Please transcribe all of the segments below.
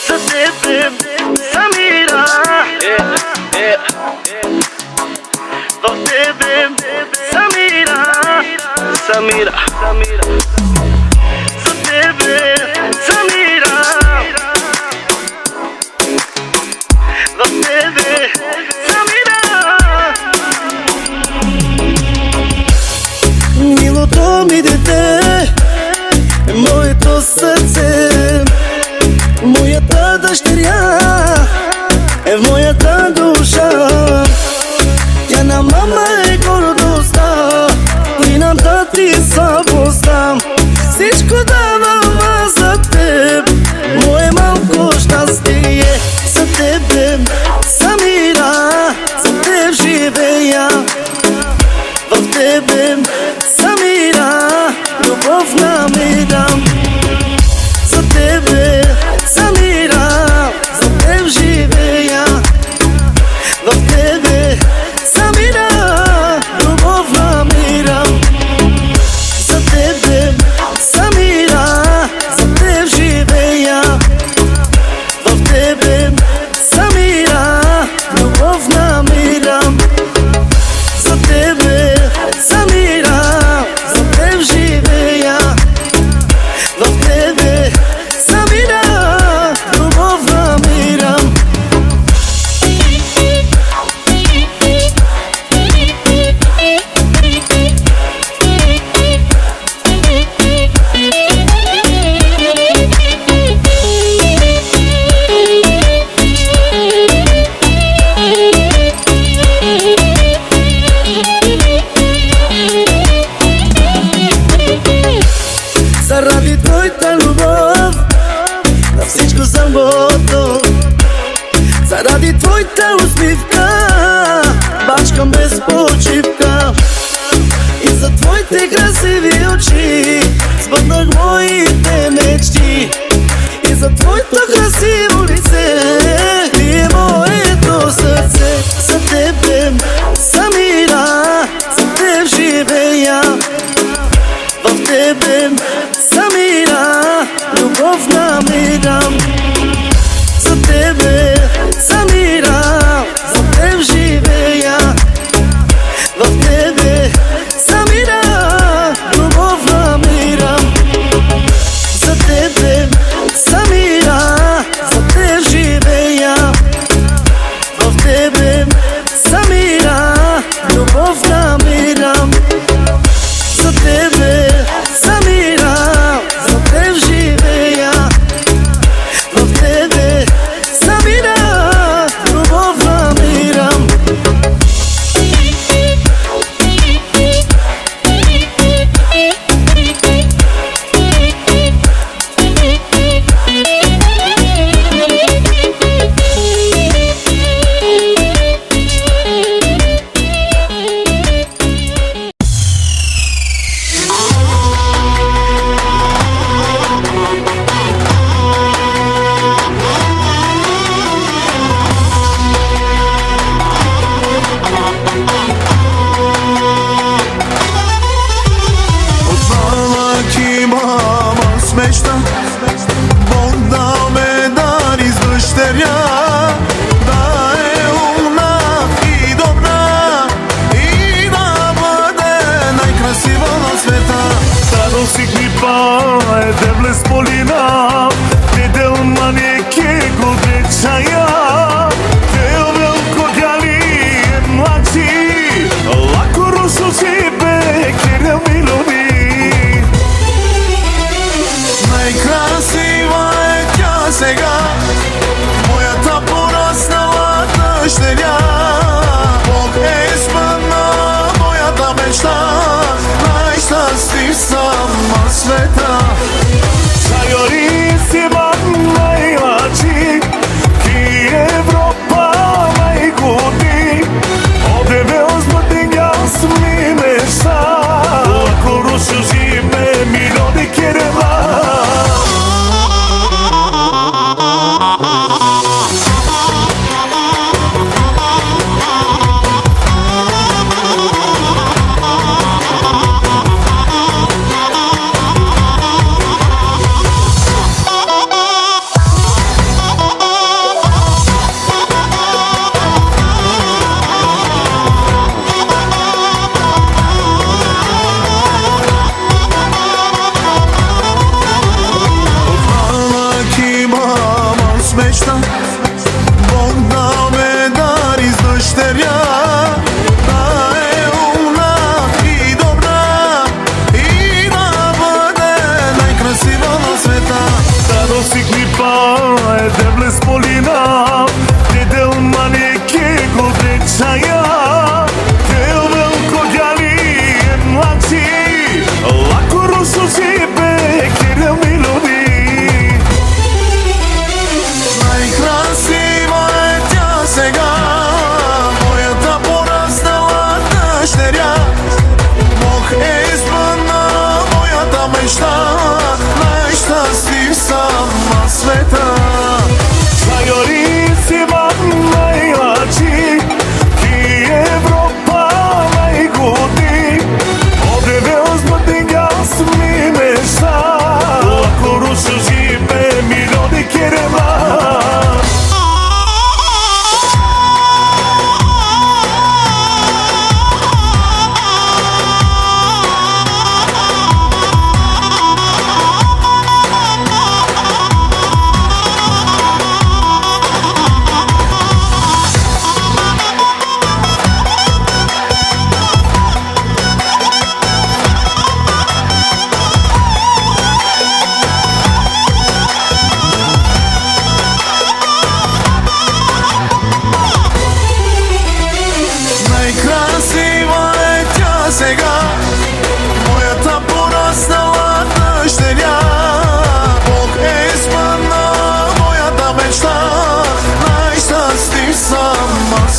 За тебе, Самира. В тебе, Самира. Самира. За тебе, Самира. В тебе, Самира. Милото ми дете, моето сърце, моята дъщеря е в моята душа. Тя на мама е гордостта и на тати слабостта. Всичко давам за теб, мое малко щастие. За тебе, Самира, за теб живея. В тебе, Самира, любов намирам. За тебе, Самира, за теб живея. В тебе, Самира, любов намирам. За тебе, Самира, за теб живея. В тебе, Самира, любов намирам. За тебе, Самира, за теб живея. В тебе, Самира, любов намирам. Заради твоята любов на всичко съм готов. Заради твоята усмивка бачкам без почивка. И за твоите красиви очи сбъднах моите мечти. И за твоето красиво лице ти е моето сърце. За тебе, Самира, за теб живея. В тебе, Самира, любов намирам. За тебе, Самира, за теб живея. В тебе, Самира, любов намирам. За тебе, Самира, за теб живея.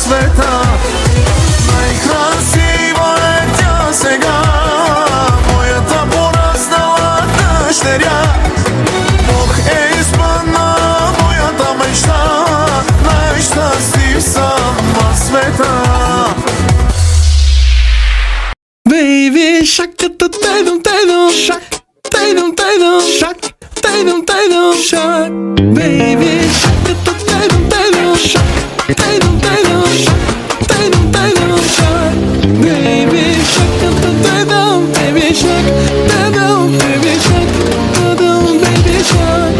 света. Най-красива е тя сега, моята пораснала дъщеря. Бог е изпълнила моята мечта, най-щастлив съм на света. Baby shark, tatum tatum shark, tatum tatum shark, tatum tatum shark. Baby shark, tatum tatum shark, tatum tatum shark, tatum tatum shark. Baby shark, tatum baby shark, tatum baby shark, tatum baby shark.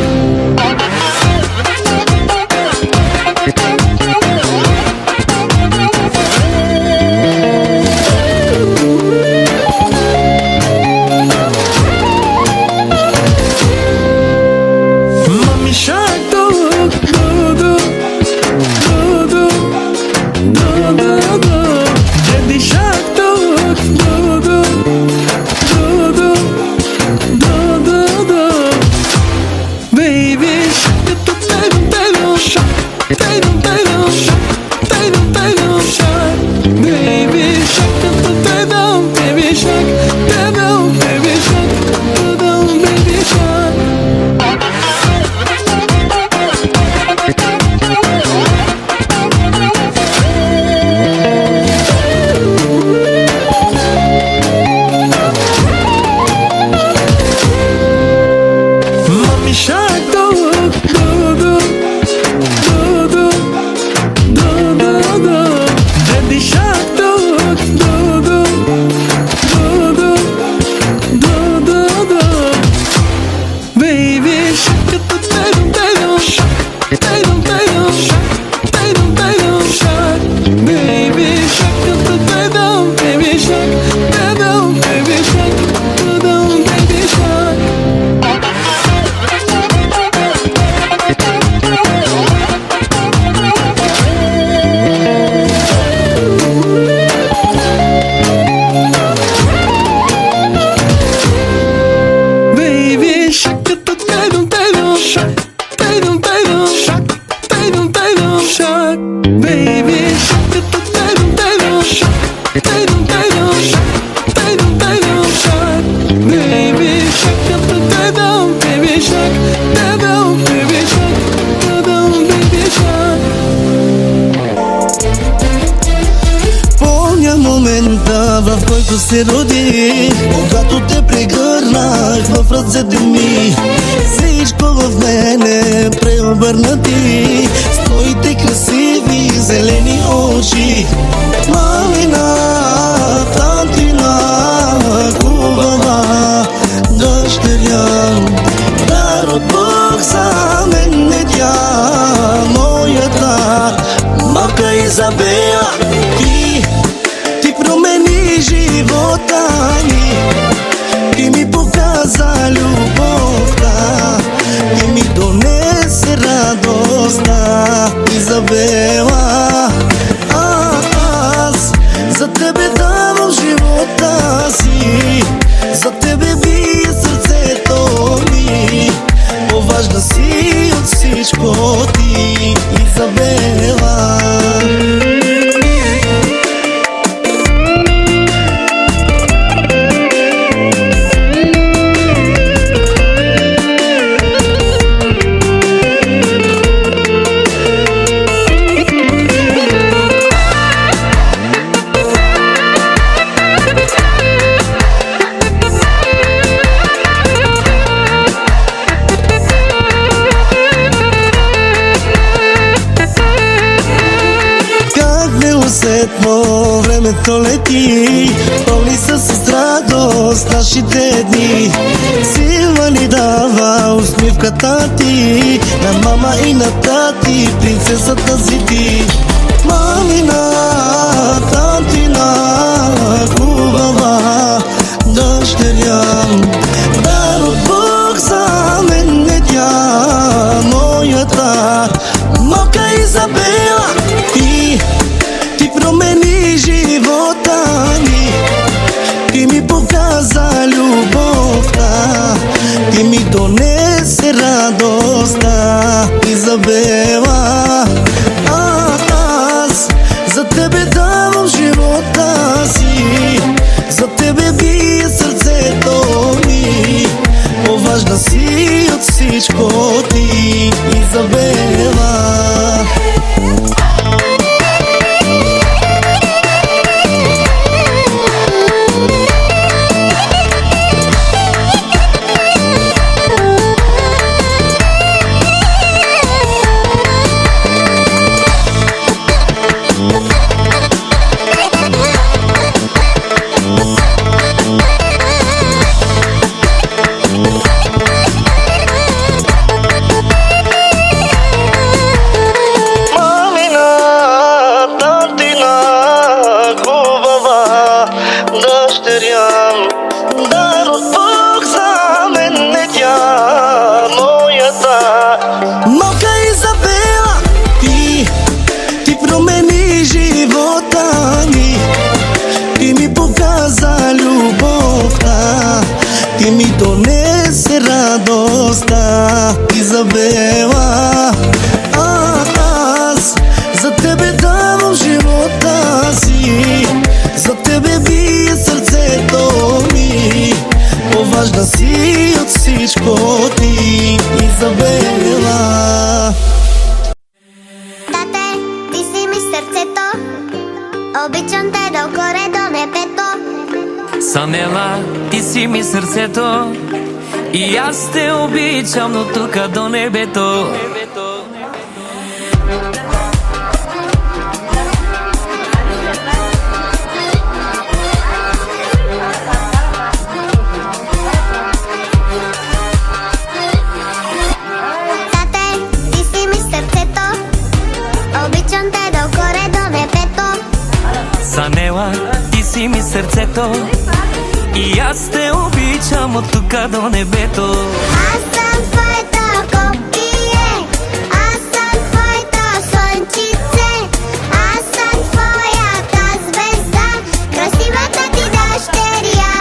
В който се роди, когато те прегърнах в ръцете ми, всичко в мене преобърнати, с твоите красиви зелени очи. Малина, тантина, хубава дъщеря, дар от Бог за мен е тя, моята малка Изабела. Живота ми, ти ми показа любовта, ти ми донесе радостта, Изабела. Аз за тебе давам живота си, за тебе бие сърцето ми, по-важна си от всичко ти, Изабела. Усетно времето лети, пълни са с радост нашите дни. Сила ни дава усмивката ти, на мама и на тати, принцесата си ти. Мамина, тантина, хубава дъщеря, дар от Бог за мен е тя, моята малка Изабела. Ти промени живота ми, ти ми показа любовта, ти ми донесе радостта, Изабела. Аз за длани. Ти ми показа любовта, ти ми донесе радостта, Изабела. Аз за тебе давам живота си, за тебе бие сърцето ми. По-важна си от всичко ти, Изабела. Тате, ти си ми сърцето, обичам те докоре до небето. Санела, ти си ми сърцето и аз те обичам, но тука до небето. Тате, ти си ми сърцето, обичам те докоре до небето. Санела, ти си ми сърцето и аз те обичам от тука до небето. Аз съм твоето копие, аз съм твоето слънчице, аз съм твоята звезда, красивата ти дъщеря.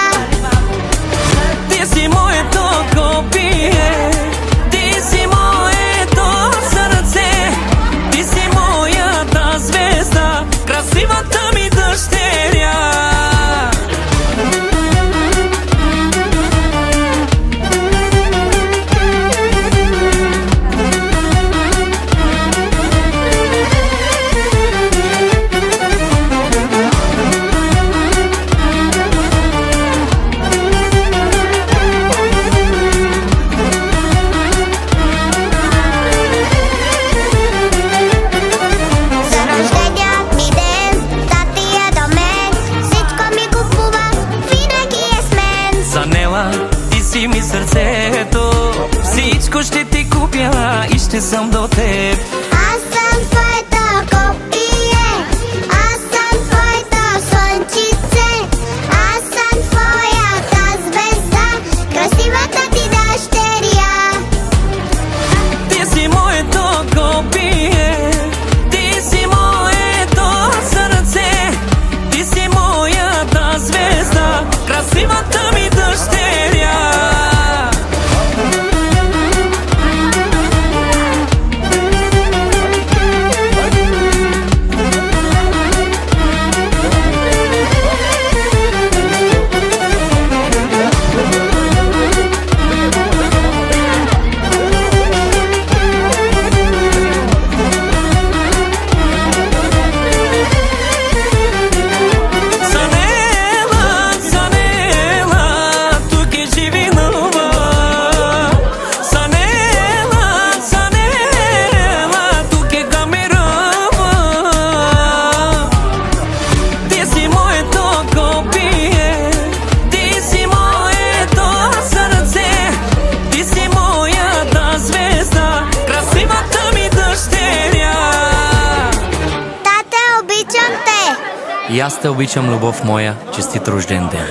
Ти си моето копие, ти си моето сърце, ти си моята звезда, красивата ми дъщеря. За рождения ми ден, тати е до мен, всичко ми купува, винаги е с мен. Санела, ти си ми сърцето, всичко ще ти купя и ще съм до теб. Аз съм твоето копие, аз съм твоето слънчице, аз съм твоята звезда, красивата ти дъщеря. Ти си моето копие, ти си моето сърце, ти си моята звезда, красивата ми дъщеря. Санела, Санела, тук е живи нова. Санела, Санела, тук е камерава. Ти си моето копие, ти си моето сърце, ти си моята звезда, красивата ми дъщеря. Тате, обичам те. И аз те обичам, любов моя, честит рожден ден.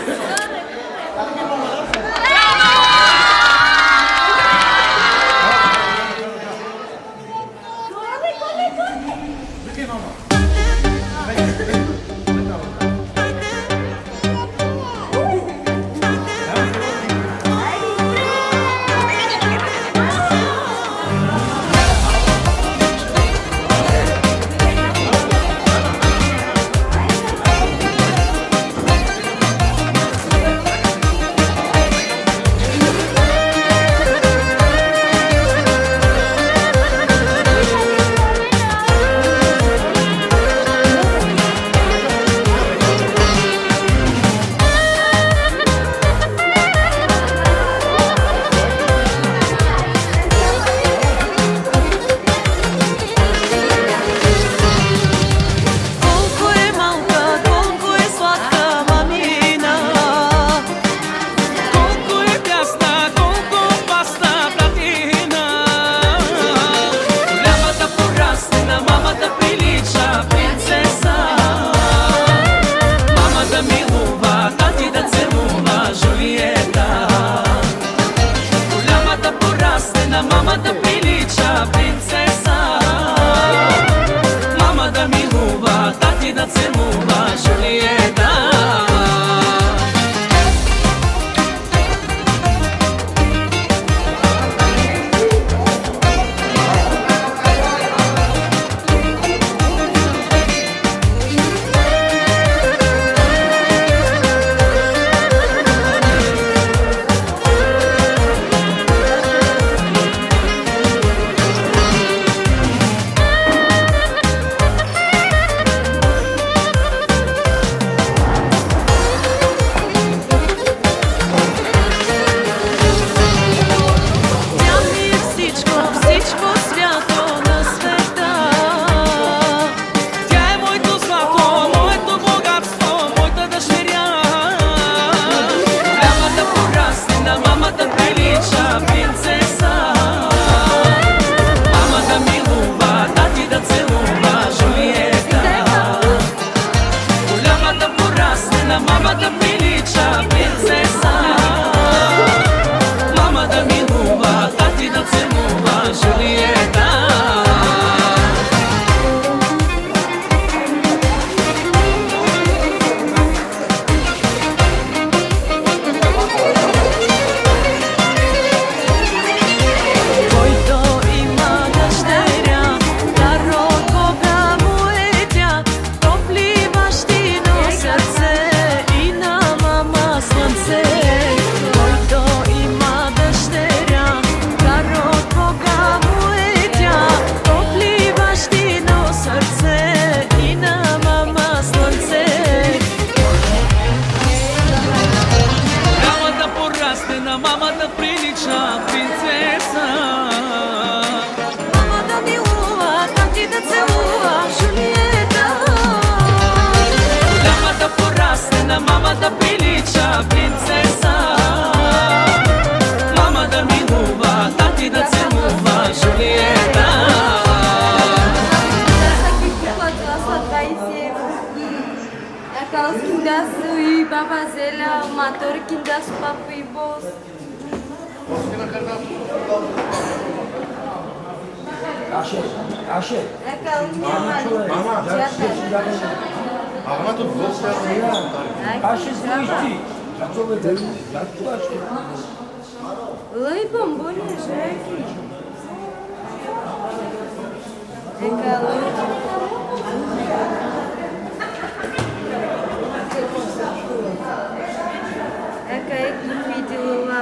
Kindasu и баба Зеля, мотори киндасу папа и бос. Ashe. Ека няма Агма тут гол Ashe слыши. Какого это? Лăi бомбони жеки. Ека Ека видела.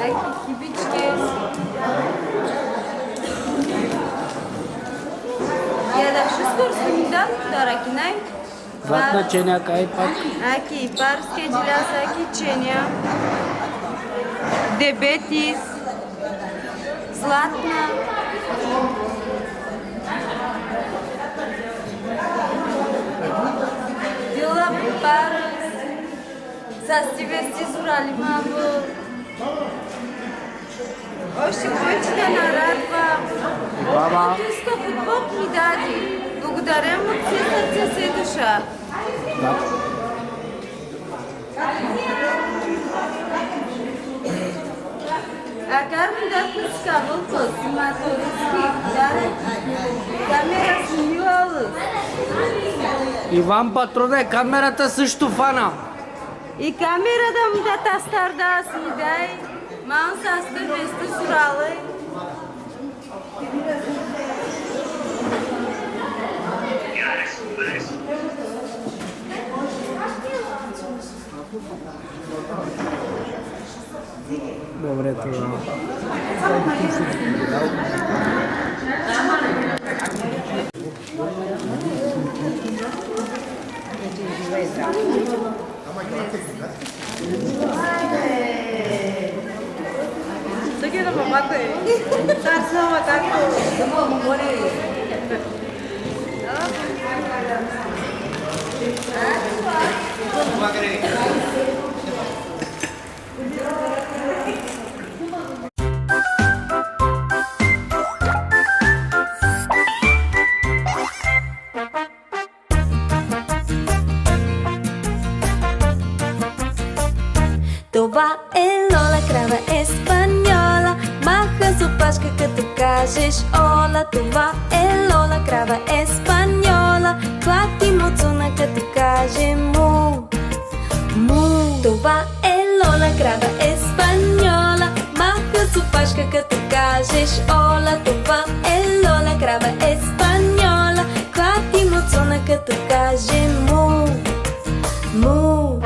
Ека хибички. Я да wszystko rozpominam, Даракинай. Златна ченяка и пак. Аки парски джиляса, аки ченя. Дебетис. Златна. Дила парс. С тебе зурали маму. Още повече да нарадвам. Баба. Който иска футбол ми даде. Благодаря му от все сърце се душа. Да. А кар ми да пускавал пъс, маториски, даде. Камера снимала. Иван Патроне, камерата също фана. И камера да му да та стар да си дай. Ман састър веста суралай. Добре, това. Sige na mamatay. Tapos na matako. Mumuri. Това е Лола, крава еспаньола. Маха с опашка, като кажеш Ола. Това е Лола, крава еспаньола. Клати муцуна, като каже му. Му. Това е Лола, крава еспаньола. Маха с опашка, като кажеш Ола. Това е Лола, крава еспаньола. Клати муцуна, като каже му. Му.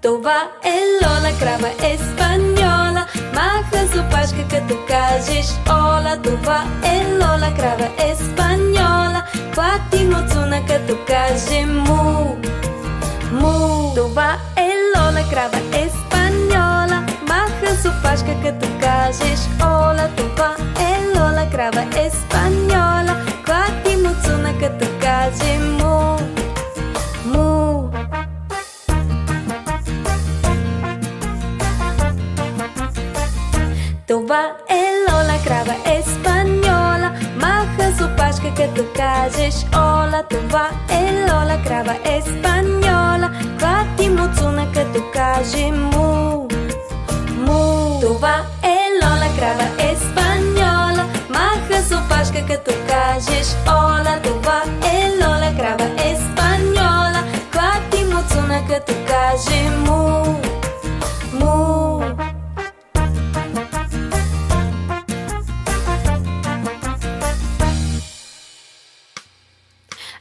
Това е Лола, крава еспаньола. Маха с опашка, като кажеш Ола. Това е Лола, крава еспаньола. Клати муцуна, като каже му. Му. Това е Лола, крава еспаньола. Маха с опашка, като кажеш Ола. Това е Лола, крава еспаньола. Клати муцуна, като каже му. Му. Това е Лола, крава еспаньола. Маха с опашка, като кажеш Ола. Това е Лола, крава еспаньола. Клати муцуна, като каже му. Му. Това е Лола, крава еспаньола. Маха с опашка, като кажеш Ола. Това е Лола, крава еспаньола. Клати муцуна, като каже му. Му.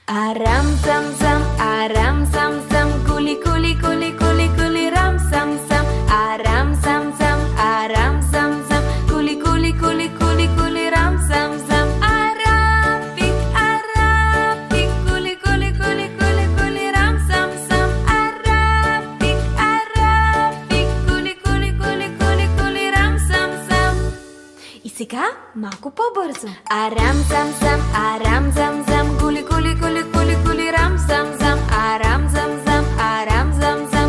Арам сам сам, арам сам сам, кули кули кули кули кули рам сам сам, арам сам сам, арам сам сам, кули кули кули кули кули рам сам сам, арафик, кули кули кули кули кули рам сам сам, арафик, кули кули кули кули кули рам сам сам. И сега малко по-бързо. Арам сам сам, арам зам зам, кули кули кули кули кули рам сам сам, арам зам зам, арам зам зам.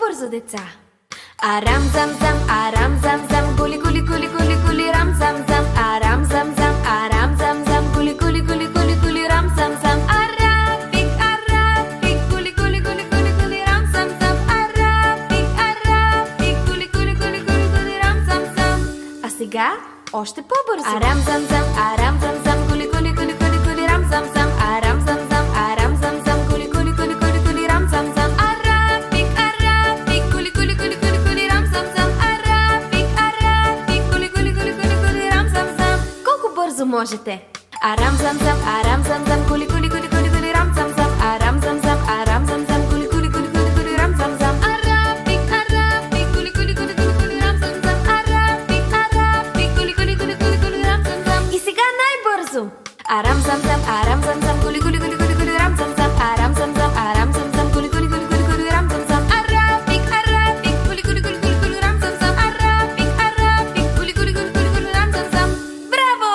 по-бързо, деца. Арам зам зам, арам зам зам, гули гули гули гули гули рам зам зам, арам зам зам, арам зам зам, гули гули гули гули гули рам зам зам. Арафик, арафик, гули гули гули гули гули рам зам зам, арафик, арафик, гули гули гули гули гули рам зам зам. А сега още по-бързо. Арам зам зам, арам зам зам, гули гули гули гули гули рам зам зам, арам зам зам, арам зам зам, гули гули гули гули гули рам зам зам. Арафик, арафик, гули гули гули гули гули рам зам зам, арафик, арафик, гули гули гули гули гули рам зам зам. Колко бързо можете? Арам зам зам, арам зам зам, гули гули гули гули гули рам зам зам, арам зам зам, арам зам зам, гули гули гули гули гули рам зам зам. Арафик, арафик, гули гули гули гули гули рам зам зам, арафик, арафик, гули гули гули гули гули рам зам зам. И сега най-бързо. Арам зам зам, арам зам зам, гули гули гули гули гули рам зам зам, арам зам зам, арам зам зам, гули гули гули гули гули рам зам зам. Арафик, арафик, гули гули гули гули гули рам зам зам, арафик, арафик, гули гули гули гули гули рам зам зам. Браво!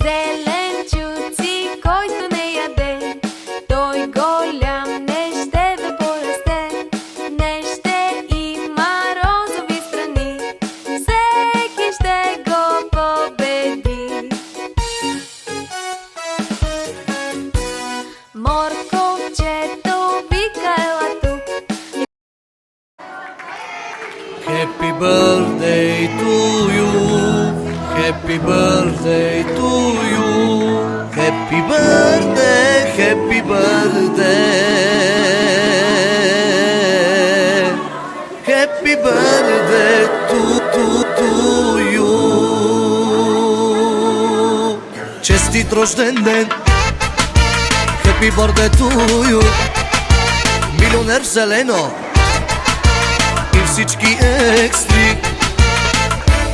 Зеленчуци, който не яде, той голям не ще да порасте, не ще има розови страни, всеки ще го победи. Морковчето вика, ела тук. Happy birthday to you. Happy birthday to you. Happy birthday, happy birthday. Happy birthday to you. Честит рожден ден. Happy birthday to you. Милионер в зелено и всички екстри.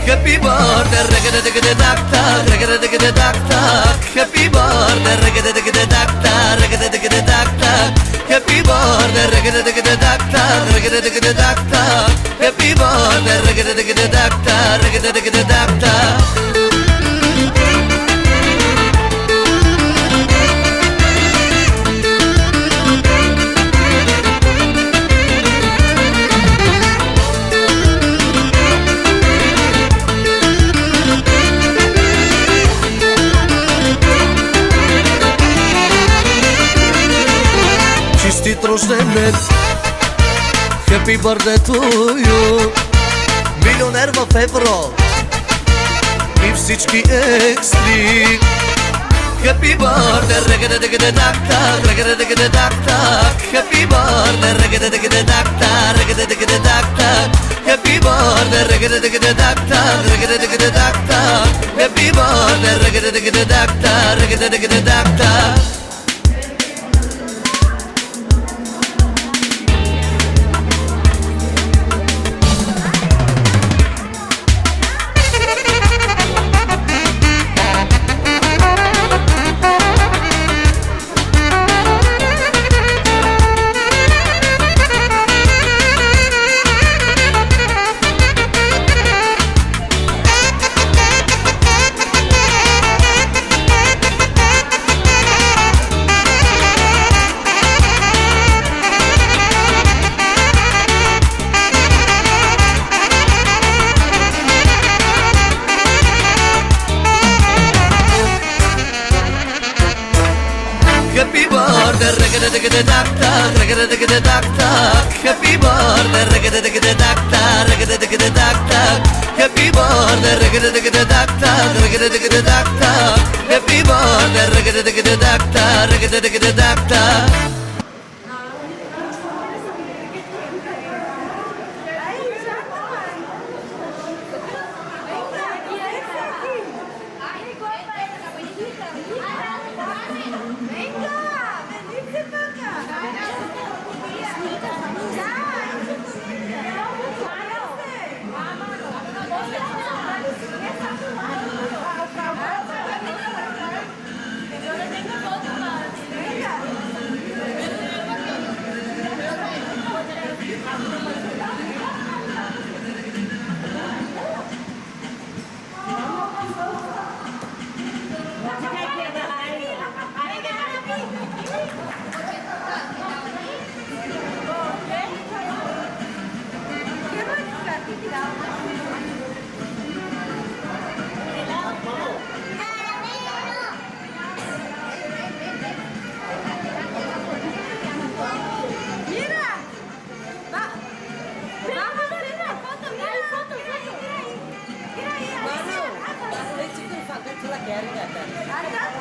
Happy birthday, regga-da-digga-da-dak-tak, regga-da-digga-da-dak-tak. Happy birthday, regga-da-digga-da-dak-tak, regga-da-digga-da-dak-tak. Happy birthday, regga-da-digga-da-dak-tak, regga-da-digga-da-dak-tak. Happy birthday, regga-da-digga-da-dak-tak, regga-da-digga-da-dak-tak. Честит рожден ден. Happy birthday to you. Милионер в евро и всички екстри. Happy birthday, regga-da-digga-da-dak-tak, regga-da-digga-da-dak-tak. Happy birthday, regga-da-digga-da-dak-tak, regga-da-digga-da-dak-tak. Happy birthday, regga-da-digga-da-dak-tak, regga-da-digga-da-dak-tak. Happy birthday, regga-da-digga-da-dak-tak, regga-da-digga-da-dak-tak. Happy birthday, regga-da-digga-da-dak-tak, regga-da-digga-da-dak-tak. Happy birthday, regga-da-digga-da-dak-tak, regga-da-digga-da-dak-tak. Happy birthday, regga-da-digga-da-dak-tak, regga-da-digga-da-dak-tak. Happy birthday, regga-da-digga-da-dak-tak, regga-da-digga-da-dak-tak. Mira! Vamos, mira! Foto, mira! Foto, foto! Mira aí! Mira aí! Mano, itu kan fakta cila kaya ada. Ada